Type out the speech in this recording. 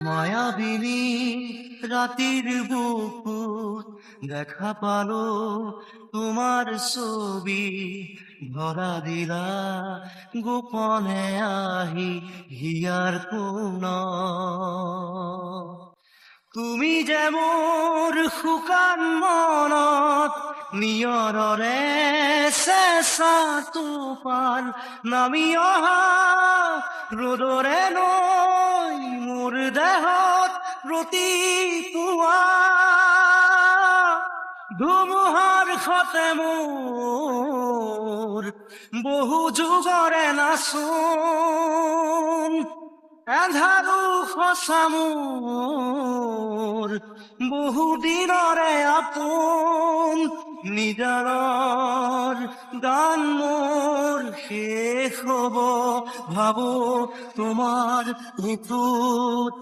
মায়াবিনী ৰাতিৰ বুকুত দেখা পালো তোমাৰ ছবি ধৰা দিলা গোপনে আহি হিয়াৰ কোন তুমি যে মোৰ শুকান মনত নিয়ৰৰে চেঁচা টোপাল নামি অহা ৰ'দৰে নৈ মোৰ দেহত প্ৰতিপুৱা ধুমুহাৰ সতে মোৰ বহু যুগৰে নাচোন এন্ধাৰো সঁচা মোৰ বহু দিনৰে আপোন নিজানৰ গান মোৰ শেষ হ'ব ভাবো তোমাৰ মৃত্যুত